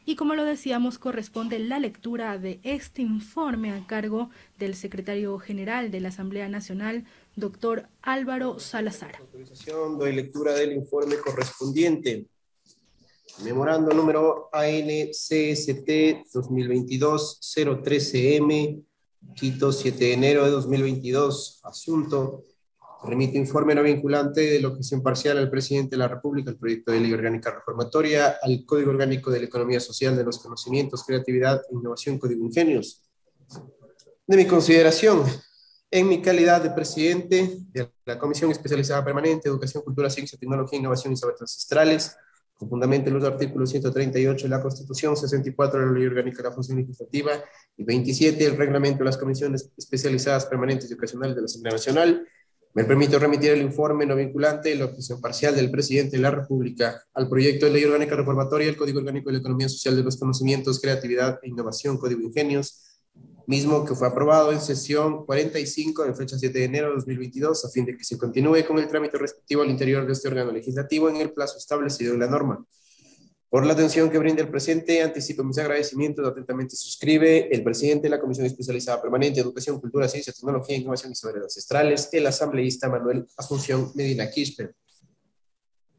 Y como lo decíamos, corresponde la lectura de este informe a cargo del secretario general de la Asamblea Nacional, doctor Álvaro Salazar. Autorización, doy lectura del informe correspondiente. Memorando número ANCST 2022-013M, Quito, 7 de enero de 2022. Asunto: remite informe no vinculante de la objeción parcial al presidente de la República, el proyecto de ley orgánica reformatoria, al Código Orgánico de la Economía Social de los Conocimientos, Creatividad e Innovación, Código Ingenios. De mi consideración, en mi calidad de presidente de la Comisión Especializada Permanente de Educación, Cultura, Ciencia, Tecnología, Innovación y Saberes Ancestrales, con fundamento en los artículos 138 de la Constitución, 64 de la Ley Orgánica de la Función Legislativa y 27 del Reglamento de las Comisiones Especializadas Permanentes y Ocasionales de la Asamblea Nacional, me permito remitir el informe no vinculante de la objeción parcial del presidente de la República al proyecto de ley orgánica reformatoria del Código Orgánico de la Economía Social de los Conocimientos, Creatividad e Innovación, Código Ingenios, mismo que fue aprobado en sesión 45 de fecha 7 de enero de 2022, a fin de que se continúe con el trámite respectivo al interior de este órgano legislativo en el plazo establecido en la norma. Por la atención que brinda el presente, anticipo mis agradecimientos. Atentamente suscribe el presidente de la Comisión Especializada Permanente de Educación, Cultura, Ciencia, Tecnología, Innovación y Saberes Ancestrales, el asambleísta Manuel Asunción Medina Quispe.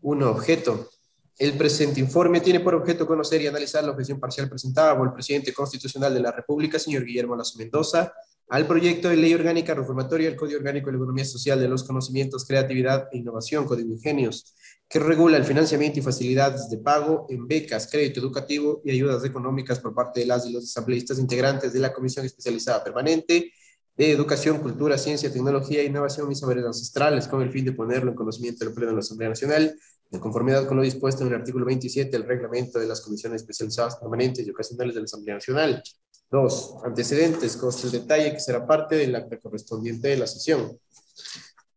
1. Objeto. El presente informe tiene por objeto conocer y analizar la objeción parcial presentada por el presidente constitucional de la República, señor Guillermo Lasso Mendoza, al proyecto de ley orgánica reformatoria del Código Orgánico de la Economía Social de los Conocimientos, Creatividad e Innovación, Código Ingenios, que regula el financiamiento y facilidades de pago en becas, crédito educativo y ayudas económicas por parte de las y los asambleístas integrantes de la Comisión Especializada Permanente de Educación, Cultura, Ciencia, Tecnología, Innovación y Saberes Ancestrales, con el fin de ponerlo en conocimiento del Pleno de la Asamblea Nacional, de conformidad con lo dispuesto en el artículo 27 del reglamento de las comisiones especializadas permanentes y ocasionales de la Asamblea Nacional. 2. Antecedentes, consta el detalle que será parte del acta correspondiente de la sesión.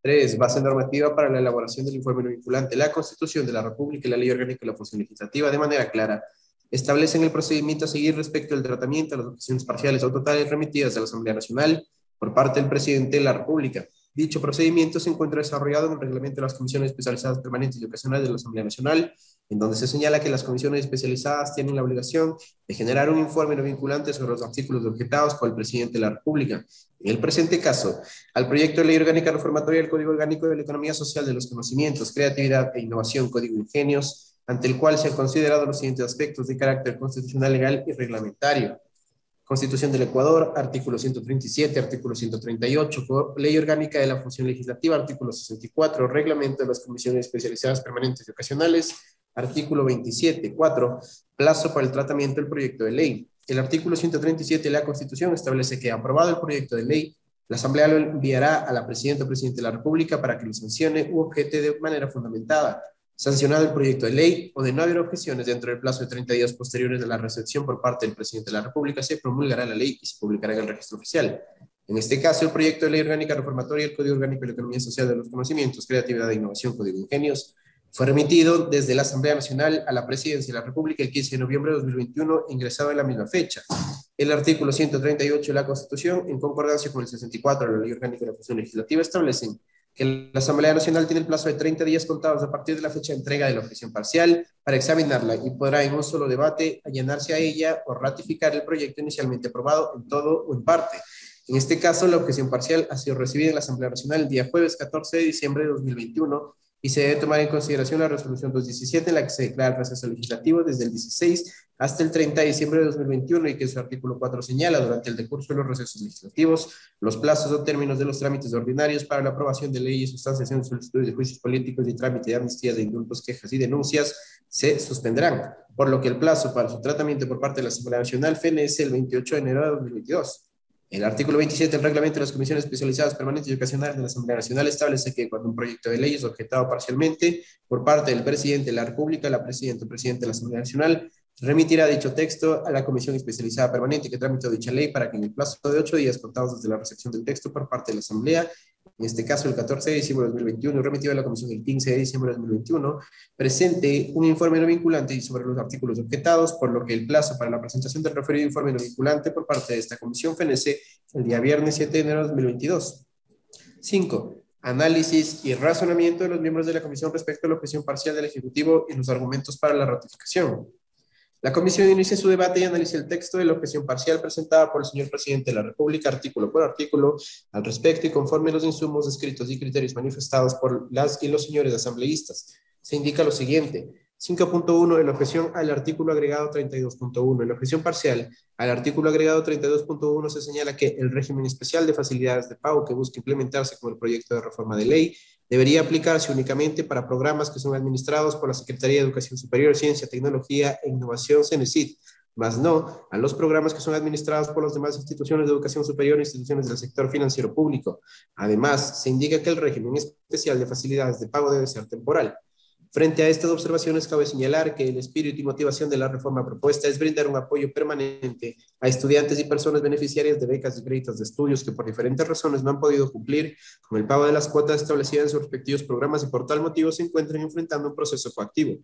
3. Base normativa para la elaboración del informe no vinculante. La Constitución de la República y la Ley Orgánica de la Función Legislativa, de manera clara, establecen el procedimiento a seguir respecto al tratamiento de las objeciones parciales o totales remitidas a la Asamblea Nacional por parte del presidente de la República. Dicho procedimiento se encuentra desarrollado en el reglamento de las comisiones especializadas permanentes y ocasionales de la Asamblea Nacional, en donde se señala que las comisiones especializadas tienen la obligación de generar un informe no vinculante sobre los artículos objetados por el presidente de la República. En el presente caso, al proyecto de ley orgánica reformatoria del Código Orgánico de la Economía Social de los Conocimientos, Creatividad e Innovación, Código Ingenios, ante el cual se han considerado los siguientes aspectos de carácter constitucional, legal y reglamentario. Constitución del Ecuador, artículo 137, artículo 138, Ley Orgánica de la Función Legislativa, artículo 64, Reglamento de las Comisiones Especializadas Permanentes y Ocasionales, artículo 27, 4, plazo para el tratamiento del proyecto de ley. El artículo 137 de la Constitución establece que, aprobado el proyecto de ley, la Asamblea lo enviará a la Presidenta o Presidente de la República para que lo sancione u objete de manera fundamentada. Sancionado el proyecto de ley o de no haber objeciones dentro del plazo de 30 días posteriores a la recepción por parte del presidente de la República, se promulgará la ley y se publicará en el registro oficial. En este caso, el proyecto de ley orgánica reformatoria del Código Orgánico de la Economía Social de los Conocimientos, Creatividad e Innovación, Código Ingenios, fue remitido desde la Asamblea Nacional a la Presidencia de la República el 15 de noviembre de 2021, ingresado en la misma fecha. El artículo 138 de la Constitución, en concordancia con el 64 de la Ley Orgánica de la Función Legislativa, establecen que la Asamblea Nacional tiene el plazo de 30 días contados a partir de la fecha de entrega de la objeción parcial para examinarla y podrá en un solo debate allanarse a ella o ratificar el proyecto inicialmente aprobado en todo o en parte. En este caso, la objeción parcial ha sido recibida en la Asamblea Nacional el día jueves 14 de diciembre de 2021 y se debe tomar en consideración la resolución 217 en la que se declara el receso legislativo desde el 16 hasta el 30 de diciembre de 2021 y que su artículo 4 señala durante el decurso de los recesos legislativos los plazos o términos de los trámites ordinarios para la aprobación de leyes, sustanciación de solicitudes de juicios políticos y trámite de amnistías de indultos, quejas y denuncias se suspendrán, por lo que el plazo para su tratamiento por parte de la Asamblea Nacional fenece el 28 de enero de 2022. El artículo 27 del reglamento de las comisiones especializadas permanentes y ocasionales de la Asamblea Nacional establece que cuando un proyecto de ley es objetado parcialmente por parte del presidente de la República, la presidenta o presidente de la Asamblea Nacional remitirá dicho texto a la comisión especializada permanente que tramitó dicha ley para que en el plazo de 8 días contados desde la recepción del texto por parte de la Asamblea, en este caso el 14 de diciembre de 2021 y remitido a la comisión el 15 de diciembre de 2021, presente un informe no vinculante sobre los artículos objetados, por lo que el plazo para la presentación del referido informe no vinculante por parte de esta comisión fenece el día viernes 7 de enero de 2022. 5. Análisis y razonamiento de los miembros de la comisión respecto a la objeción parcial del Ejecutivo y los argumentos para la ratificación. La comisión inicia su debate y analiza el texto de la objeción parcial presentada por el señor presidente de la República, artículo por artículo, al respecto y conforme los insumos descritos y criterios manifestados por las y los señores asambleístas. Se indica lo siguiente. 5.1 de la objeción al artículo agregado 32.1. En la objeción parcial al artículo agregado 32.1 se señala que el régimen especial de facilidades de pago que busca implementarse con el proyecto de reforma de ley debería aplicarse únicamente para programas que son administrados por la Secretaría de Educación Superior, Ciencia, Tecnología e Innovación, CENESID, más no a los programas que son administrados por las demás instituciones de educación superior e instituciones del sector financiero público. Además, se indica que el régimen especial de facilidades de pago debe ser temporal. Frente a estas observaciones, cabe señalar que el espíritu y motivación de la reforma propuesta es brindar un apoyo permanente a estudiantes y personas beneficiarias de becas y créditos de estudios que por diferentes razones no han podido cumplir con el pago de las cuotas establecidas en sus respectivos programas y por tal motivo se encuentran enfrentando un proceso coactivo.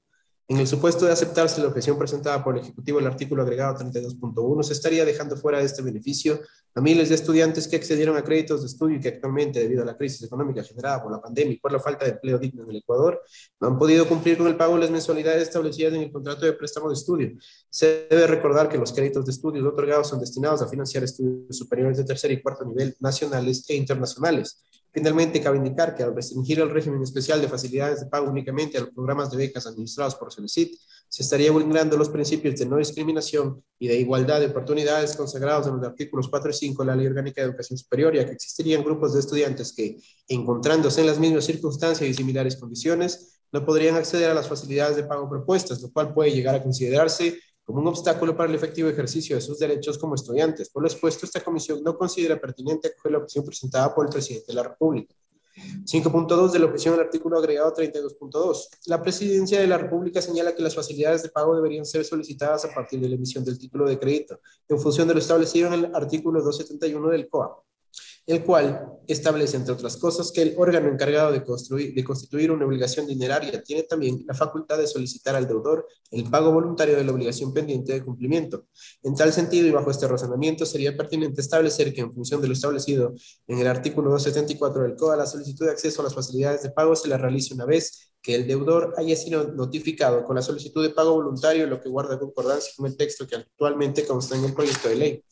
En el supuesto de aceptarse la objeción presentada por el Ejecutivo del artículo agregado 32.1, se estaría dejando fuera de este beneficio a miles de estudiantes que accedieron a créditos de estudio y que actualmente, debido a la crisis económica generada por la pandemia y por la falta de empleo digno en el Ecuador, no han podido cumplir con el pago de las mensualidades establecidas en el contrato de préstamo de estudio. Se debe recordar que los créditos de estudios otorgados son destinados a financiar estudios superiores de tercer y cuarto nivel nacionales e internacionales. Finalmente, cabe indicar que al restringir el régimen especial de facilidades de pago únicamente a los programas de becas administrados por CENESID, se estaría vulnerando los principios de no discriminación y de igualdad de oportunidades consagrados en los artículos 4 y 5 de la Ley Orgánica de Educación Superior, ya que existirían grupos de estudiantes que, encontrándose en las mismas circunstancias y similares condiciones, no podrían acceder a las facilidades de pago propuestas, lo cual puede llegar a considerarse como un obstáculo para el efectivo ejercicio de sus derechos como estudiantes. Por lo expuesto, esta comisión no considera pertinente acoger la objeción presentada por el presidente de la República. 5.2 de la objeción al artículo agregado 32.2. La Presidencia de la República señala que las facilidades de pago deberían ser solicitadas a partir de la emisión del título de crédito, en función de lo establecido en el artículo 271 del COA, el cual establece, entre otras cosas, que el órgano encargado de constituir una obligación dineraria tiene también la facultad de solicitar al deudor el pago voluntario de la obligación pendiente de cumplimiento. En tal sentido y bajo este razonamiento, sería pertinente establecer que en función de lo establecido en el artículo 274 del COA, la solicitud de acceso a las facilidades de pago se la realice una vez que el deudor haya sido notificado con la solicitud de pago voluntario, lo que guarda concordancia con el texto que actualmente consta en el proyecto de ley.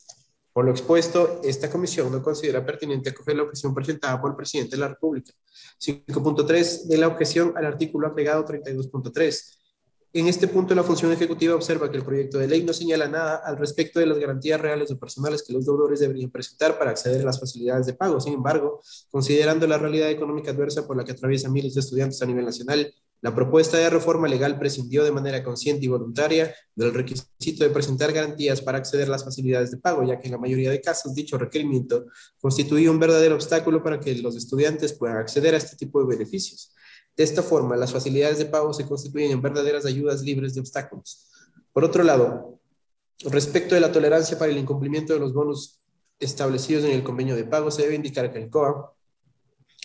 Por lo expuesto, esta comisión no considera pertinente acoger la objeción presentada por el presidente de la República. 5.3 de la objeción al artículo agregado 32.3. En este punto, la función ejecutiva observa que el proyecto de ley no señala nada al respecto de las garantías reales o personales que los deudores deberían presentar para acceder a las facilidades de pago. Sin embargo, considerando la realidad económica adversa por la que atraviesan miles de estudiantes a nivel nacional, la propuesta de reforma legal prescindió de manera consciente y voluntaria del requisito de presentar garantías para acceder a las facilidades de pago, ya que en la mayoría de casos dicho requerimiento constituía un verdadero obstáculo para que los estudiantes puedan acceder a este tipo de beneficios. De esta forma, las facilidades de pago se constituyen en verdaderas ayudas libres de obstáculos. Por otro lado, respecto de la tolerancia para el incumplimiento de los bonos establecidos en el convenio de pago, se debe indicar que el COA,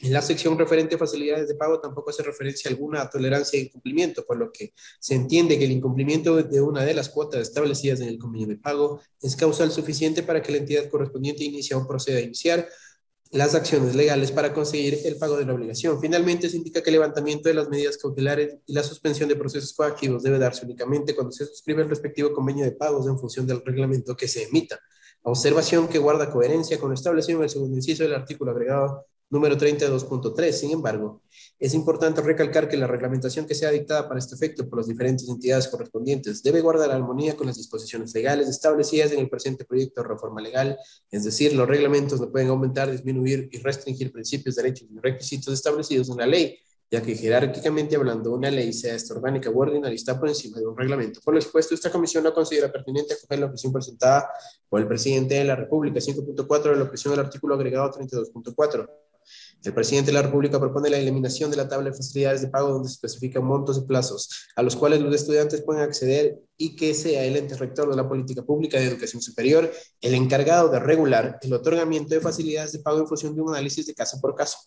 en la sección referente a facilidades de pago, tampoco hace referencia alguna a tolerancia de incumplimiento, por lo que se entiende que el incumplimiento de una de las cuotas establecidas en el convenio de pago es causal suficiente para que la entidad correspondiente inicie o proceda a iniciar las acciones legales para conseguir el pago de la obligación. Finalmente, se indica que el levantamiento de las medidas cautelares y la suspensión de procesos coactivos debe darse únicamente cuando se suscribe el respectivo convenio de pagos en función del reglamento que se emita. Observación que guarda coherencia con lo establecido en el segundo inciso del artículo agregado número 32.3. Sin embargo, es importante recalcar que la reglamentación que sea dictada para este efecto por las diferentes entidades correspondientes debe guardar armonía con las disposiciones legales establecidas en el presente proyecto de reforma legal, es decir, los reglamentos no pueden aumentar, disminuir y restringir principios, derechos y requisitos establecidos en la ley, ya que jerárquicamente hablando, una ley, sea esta orgánica o ordinaria, está por encima de un reglamento. Por lo expuesto, esta comisión no considera pertinente acoger la objeción presentada por el presidente de la República. 5.4 de la objeción al artículo agregado 32.4. El presidente de la República propone la eliminación de la tabla de facilidades de pago donde se especifican montos y plazos a los cuales los estudiantes pueden acceder y que sea el ente rector de la política pública de educación superior el encargado de regular el otorgamiento de facilidades de pago en función de un análisis de caso por caso.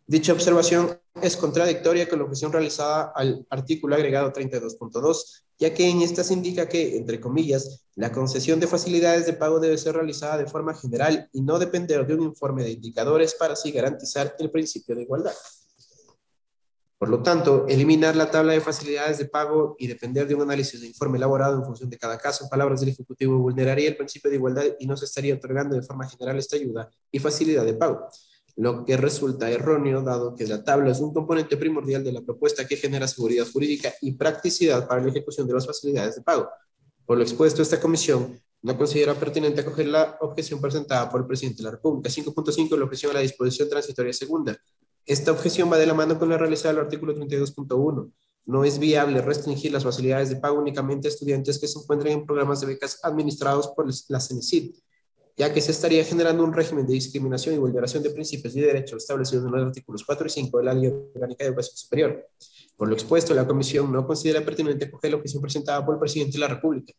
Dicha observación es contradictoria con la objeción realizada al artículo agregado 32.2, ya que en esta se indica que, entre comillas, la concesión de facilidades de pago debe ser realizada de forma general y no depender de un informe de indicadores para así garantizar el principio de igualdad. Por lo tanto, eliminar la tabla de facilidades de pago y depender de un análisis de informe elaborado en función de cada caso, en palabras del Ejecutivo, vulneraría el principio de igualdad y no se estaría otorgando de forma general esta ayuda y facilidad de pago, lo que resulta erróneo dado que la tabla es un componente primordial de la propuesta que genera seguridad jurídica y practicidad para la ejecución de las facilidades de pago. Por lo expuesto, esta comisión no considera pertinente acoger la objeción presentada por el presidente de la República. 5.5. La objeción a la disposición transitoria segunda. Esta objeción va de la mano con la realizada del artículo 32.1. No es viable restringir las facilidades de pago únicamente a estudiantes que se encuentren en programas de becas administrados por la CENESID, ya que se estaría generando un régimen de discriminación y vulneración de principios y derechos establecidos en los artículos 4 y 5 de la Ley Orgánica de Educación Superior. Por lo expuesto, la Comisión no considera pertinente acoger la objeción presentada por el Presidente de la República.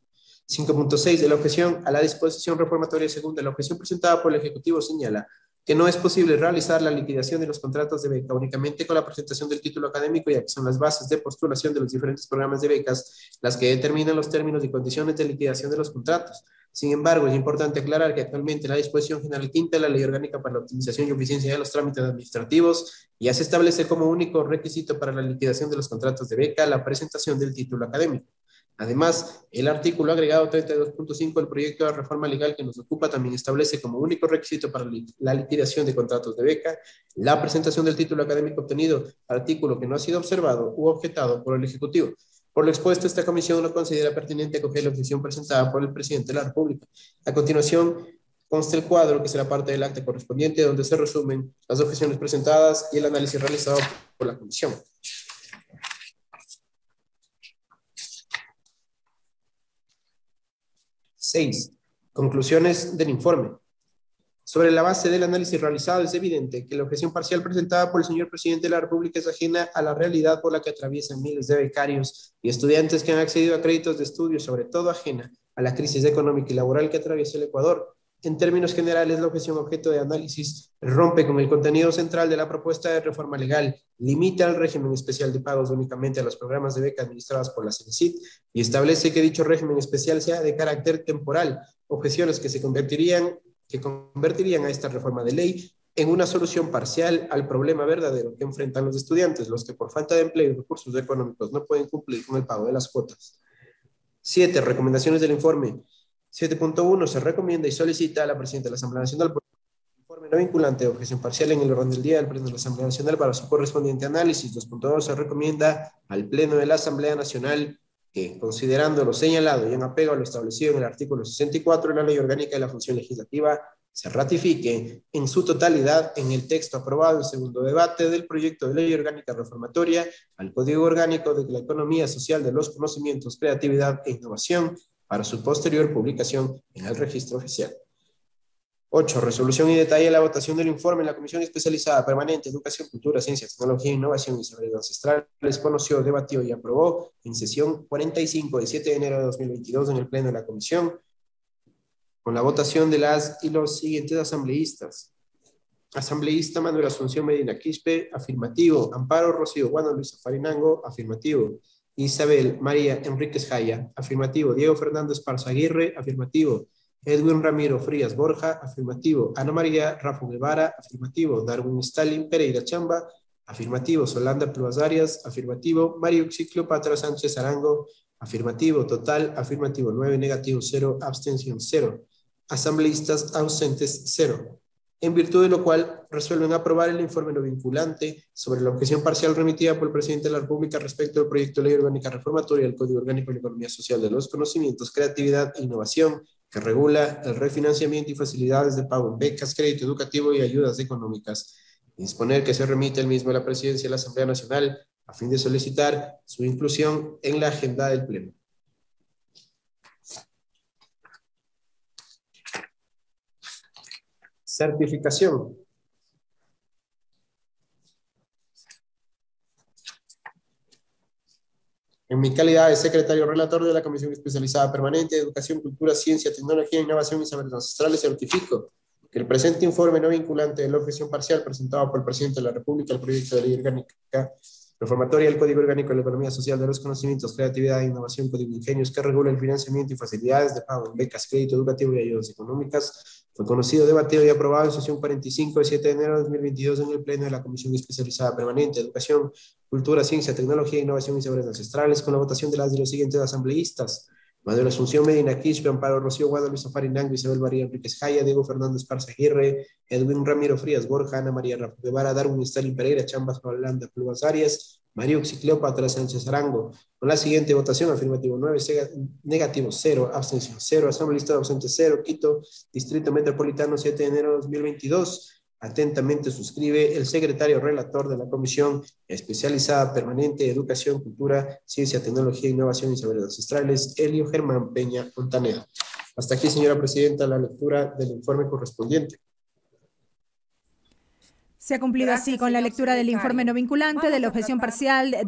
5.6. De la objeción a la disposición reformatoria segunda, la objeción presentada por el Ejecutivo señala que no es posible realizar la liquidación de los contratos de beca únicamente con la presentación del título académico, ya que son las bases de postulación de los diferentes programas de becas las que determinan los términos y condiciones de liquidación de los contratos. Sin embargo, es importante aclarar que actualmente la disposición general quinta de la Ley Orgánica para la Optimización y Eficiencia de los Trámites Administrativos ya se establece como único requisito para la liquidación de los contratos de beca la presentación del título académico. Además, el artículo agregado 32.5 del proyecto de reforma legal que nos ocupa también establece como único requisito para la liquidación de contratos de beca la presentación del título académico obtenido, artículo que no ha sido observado u objetado por el Ejecutivo. Por lo expuesto, esta comisión no considera pertinente acoger la objeción presentada por el Presidente de la República. A continuación, consta el cuadro, que será parte del acta correspondiente, donde se resumen las objeciones presentadas y el análisis realizado por la comisión. 6. Conclusiones del informe. Sobre la base del análisis realizado, es evidente que la objeción parcial presentada por el señor Presidente de la República es ajena a la realidad por la que atraviesan miles de becarios y estudiantes que han accedido a créditos de estudio, sobre todo ajena a la crisis económica y laboral que atraviesa el Ecuador. En términos generales, la objeción objeto de análisis rompe con el contenido central de la propuesta de reforma legal, limita el régimen especial de pagos únicamente a los programas de beca administrados por la CENESID y establece que dicho régimen especial sea de carácter temporal, objeciones que convertirían a esta reforma de ley en una solución parcial al problema verdadero que enfrentan los estudiantes, los que por falta de empleo y recursos económicos no pueden cumplir con el pago de las cuotas. 7. Recomendaciones del informe. 7.1. Se recomienda y solicita a la Presidenta de la Asamblea Nacional por informe no vinculante de objeción parcial en el orden del día del Pleno de la Asamblea Nacional para su correspondiente análisis. 2.2. Se recomienda al Pleno de la Asamblea Nacional que, considerando lo señalado y en apego a lo establecido en el artículo 64 de la Ley Orgánica de la Función Legislativa, se ratifique en su totalidad en el texto aprobado en segundo debate del proyecto de ley orgánica reformatoria al Código Orgánico de la Economía Social de los Conocimientos, Creatividad e Innovación para su posterior publicación en el registro oficial. 8. Resolución y detalle de la votación del informe. La Comisión Especializada Permanente Educación, Cultura, Ciencia, Tecnología, Innovación y Saberes Ancestrales conoció, debatió y aprobó en sesión 45 de 7 de enero de 2022 en el Pleno de la Comisión con la votación de las y los siguientes asambleístas. Asambleísta Manuel Asunción Medina Quispe, afirmativo. Amparo Rocío Juana Luisa Farinango, afirmativo. Isabel María Enríquez Jaya, afirmativo. Diego Fernando Esparza Aguirre, afirmativo. Edwin Ramiro Frías Borja, afirmativo. Ana María Rafa Guevara, afirmativo. Darwin Stalin Pereira Chamba, afirmativo. Solanda Pluas Arias, afirmativo. Mario Ciclopatra Sánchez Arango, afirmativo. Total, afirmativo 9, negativo 0, abstención 0. Asambleístas ausentes 0. En virtud de lo cual resuelven aprobar el informe no vinculante sobre la objeción parcial remitida por el Presidente de la República respecto al proyecto de ley orgánica reformatoria del Código Orgánico de la Economía Social de los Conocimientos, Creatividad e Innovación, que regula el refinanciamiento y facilidades de pago en becas, crédito educativo y ayudas económicas. Disponer que se remite el mismo a la Presidencia de la Asamblea Nacional a fin de solicitar su inclusión en la agenda del Pleno. Certificación. En mi calidad de secretario relator de la Comisión Especializada Permanente de Educación, Cultura, Ciencia, Tecnología, Innovación y Saberes Ancestrales, certifico que el presente informe no vinculante de la objeción parcial presentado por el Presidente de la República al proyecto de ley orgánica reformatoria del Código Orgánico de la Economía Social de los Conocimientos, Creatividad e Innovación, Código Ingenios, que regula el financiamiento y facilidades de pago en becas, crédito educativo y ayudas económicas, Fue conocido, debatido y aprobado en sesión 45 de 7 de enero de 2022 en el Pleno de la Comisión Especializada Permanente de Educación, Cultura, Ciencia, Tecnología, Innovación y Saberes Ancestrales, con la votación de las de los siguientes asambleístas: Manuel Asunción Medina Quispe, Amparo Rocío Guadalupe Farinango, Isabel María Enríquez Jaya, Diego Fernando Esparza Aguirre, Edwin Ramiro Frías Borja, Ana María Rafa Guevara, Darwin Stalin Pereira, Chambas Holanda Pluvas Arias, María Cleópatra Sánchez Arango. Con la siguiente votación: afirmativo 9, negativo 0, abstención 0, asambleísta ausente 0, Quito, Distrito Metropolitano, 7 de enero de 2022. Atentamente suscribe el secretario relator de la Comisión Especializada Permanente de Educación, Cultura, Ciencia, Tecnología, Innovación y Saberes Ancestrales, Elio Germán Peña Montanedo. Hasta aquí, señora presidenta, la lectura del informe correspondiente. Se ha cumplido así con la lectura del informe no vinculante de la objeción parcial de